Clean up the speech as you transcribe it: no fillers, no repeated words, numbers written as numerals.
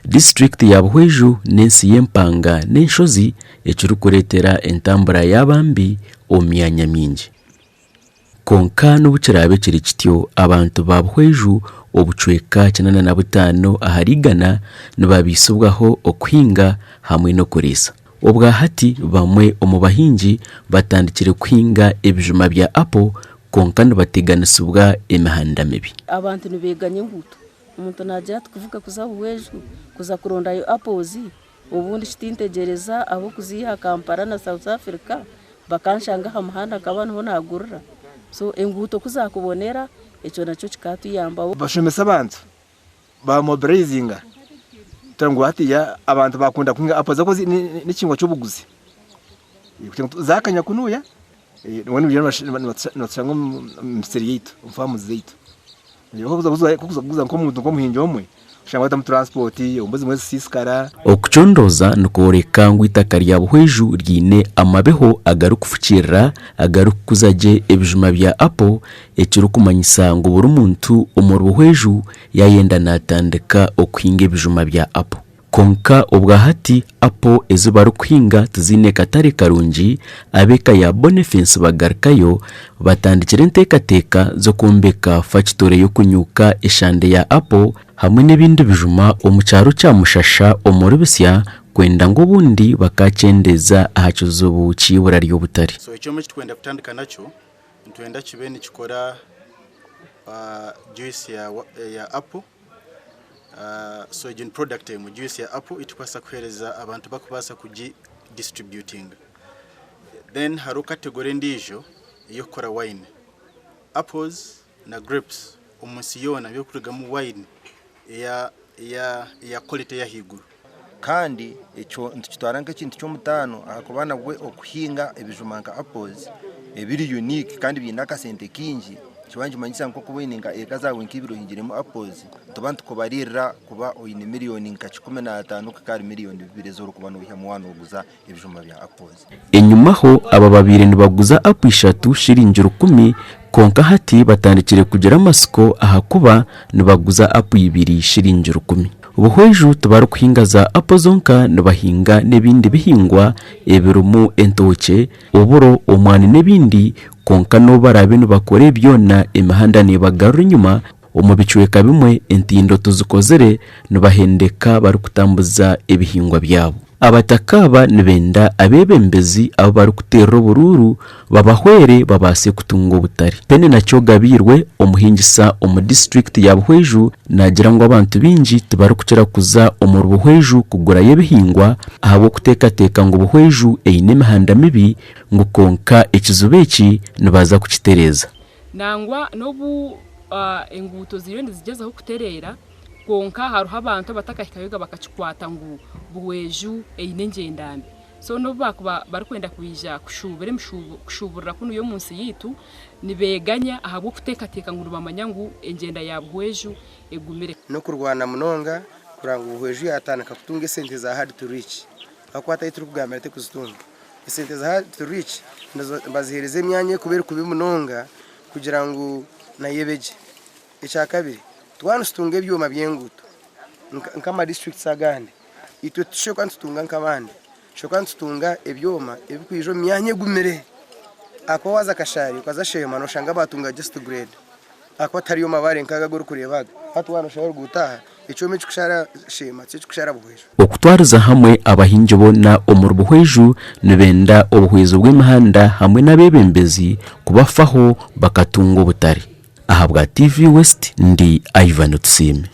district ya Buhweju n'ensi y'empanga n'enshozi ekiri kureetera entambura y'abambi omu myanya mingi. Konka n'obukirabe kiri kityo abantu ba Buhweju obucweka 85 aharigana nibabisobwaho okuhinga hamwe no kurisa. Obwa hati bamwe omu bahingi batandikire kuhinga ebijuma bya apple konka nibateganisibwa emihanda mibi. Abantu nibeganye nguto umuntu najya tukuvuga kuza Buhweju kuza kuronda yo apples ubundi kitintegereza abo kuziha Kampala na South Africa bakanshanga ha muhanda kabano nagurira. So enguto kuzakubonera echo nacho kikatuyamba bashomesa abantu ba mobilizinga tangu hati ya abantu bakunda kunga apoza ko n'ikingwa cyo buguzi zakanya kunuya wani byo no mseriyito umfamu zito niho kuza ko muntu ko muhinjo omwe shangwa tam transport umbuzi mwezi siskara okuchondoza nukoreka ngwitaka lya Buhweju ryine amabeho agarukufukira agarukuzaje ebijuma bya apple ekiro kumanyisa ngo buri muntu omuru Buhweju yayenda natandika okuhinga ebijuma bya apple. Konka obwa hati apple ezibaru kuhinga tuzine katare karungi abeka ya Boniface bagarkayo batandikira entekateka zo kumbeka factory yo kunyuka eshande ya apple hamwe n'ibindi bijuma omu cyaro cya Mushasha omuri Busya kwenda ngo bundi bakacendeza ahakizubu cyibura ry'obutare. So icyo twenda kutandika nacho ntwenda kibeni kikora juice ya apple. So igin product mu juice ya apple itupasa kuhereza abantu bakubasa kuji distributing. Then haru category ndijo iyo kora wine. Apples na grapes umusiyona byo kurigamo wine ya quality ya higuru. Kandi icyo ntitwaranga kintu cyo mutano akubana gwe okuhinga ebijuma nka apples ebiri unique kandi binaka sente kingi kibanji manyisa nko kubininga ekazawe nkibiro hingiremo apples tubantu kubarira kuba oyine miliyoni nka 15 kakari miliyoni 2 zoro kubana uhihamwano oguza ebijuma bya apples. Enyumaho aba babiri nibaguza apple 3 shiringi 10 konka hati batandikire kugira amasiko ahakuba nibaguza apple 2 shiringi 10. Buhweju tubaru kuhinga za apple zonka nibahinga n'ebindi bihingwa ebirumu entoke oburo omwani n'ebindi konka no barabe nibakore byona emihanda nibagarura inyuma omubicweka bimwe entindo tuzikozere nibahendeka bari kutambuza ebihingwa byabo. Abatakaba nibenda abebembezi abo bari kutera ubururu babahwere babase kutunga obutare. Pene nacyo gabirwe omuhingisa omu district ya Buhweju nagira ngo abantu bingi tubari kukira kuza omu Buhweju kugura yebihingwa ahabo kutekateka ngo Buhweju eine imihanda mibi ngo konka ekizubeki nibaza kukitereza. Nangwa nobu enguto zirende zigezaho kuterera konka haruha abantu batakahikayoga bakachikwata ngo Buhweju eine ngendambi. So no bakuba bari kwenda kuyija kushubere kushuburira kuno yo munsi yitu nibeganya ahabo kutekateka ngo bamanya ngo engenda ya Buhweju egumire no kurwana munonga kuranga Buhweju yatanaka kutunga sente za hard to reach akwata ituru kugamira te kuzitunga sente za hard to reach bazihereze myanye kubera kubi munonga kugira ngo nayebeje. Icya kabiri twanustunga ebyuma byenguto nkama districts agande itwe tushoka ntutunga nkabandi shoka ntutunga ebyoma ebikwijo myanye gumire ako waza kashari kwaza shema no shanga batunga just grade ako atari yo mabare nkaga guru kurebaga hatu wano shawar gutaha icyo mecho kushara shema cyo kushara Buhweju. Okutwariza hamwe abahingi bona omuru Buhweju nibenda obuhwezo bw'imihanda hamwe n'abebembezi kubafaho bakatunga obutare. Ahabwa TV West ndi Tusiime.